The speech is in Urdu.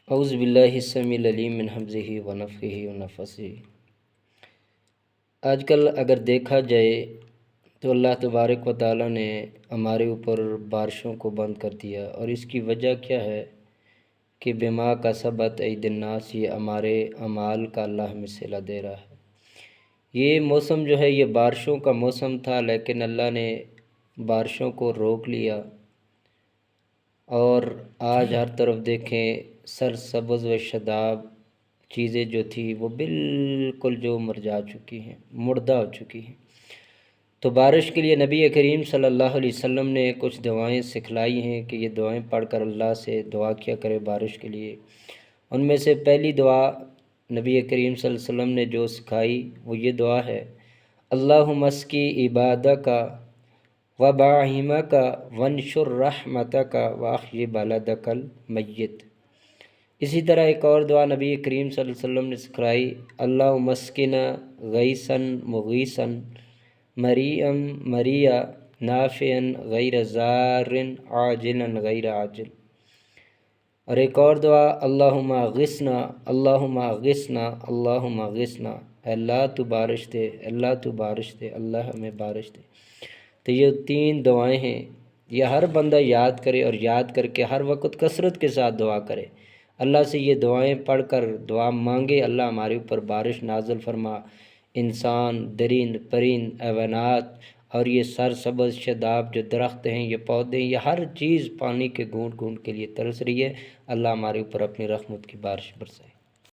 اعوذ باللہ السمیع العلیم من حمزہ ونفخہ ونفثہ۔ آج کل اگر دیکھا جائے تو اللہ تبارک و تعالیٰ نے ہمارے اوپر بارشوں کو بند کر دیا، اور اس کی وجہ کیا ہے کہ بما کسبت ایدی الناس، یہ ہمارے اعمال کا اللہ ہمیں صلہ دے رہا ہے۔ یہ موسم جو ہے یہ بارشوں کا موسم تھا، لیکن اللہ نے بارشوں کو روک لیا، اور آج ہر طرف دیکھیں سرسبز و شاداب چیزیں جو تھی وہ بالکل جو مرجھا چکی ہیں، مردہ ہو چکی ہیں۔ تو بارش کے لیے نبی کریم صلی اللہ علیہ وسلم نے کچھ دعائیں سکھلائی ہیں کہ یہ دعائیں پڑھ کر اللہ سے دعا کیا کرے بارش کے لیے۔ ان میں سے پہلی دعا نبی کریم صلی اللہ علیہ وسلم نے جو سکھائی وہ یہ دعا ہے، اللہم اسقی عبادک وبہائمک وانشر رحمتک واحیی بلدک المیت۔ اسی طرح ایک اور دعا نبی کریم صلی اللہ علیہ وسلم نے سکھلائی، اللہم اسقنا غیثا مغیثا مریئا مریئا نافعا غیر ضار عاجلا غیر عاجل۔ اور ایک اور دعا، اللہم اغثنا اللہم اغثنا اللہم اغثنا، اللہ تو بارش دے، اللہ تو بارش دے، اللہ ہمیں بارش دے۔ تو یہ تین دعائیں ہیں، یہ ہر بندہ یاد کرے، اور یاد کر کے ہر وقت کثرت کے ساتھ دعا کرے، اللہ سے یہ دعائیں پڑھ کر دعا مانگے، اللہ ہمارے اوپر بارش نازل فرما، انسان، درند، پرند، حیوانات اور یہ سرسبز شاداب جو درخت ہیں، یہ پودے ہیں، یہ ہر چیز پانی کے گھونٹ گھونٹ کے لیے ترس رہی ہے، اللہ ہمارے اوپر اپنی رحمت کی بارش برسائے۔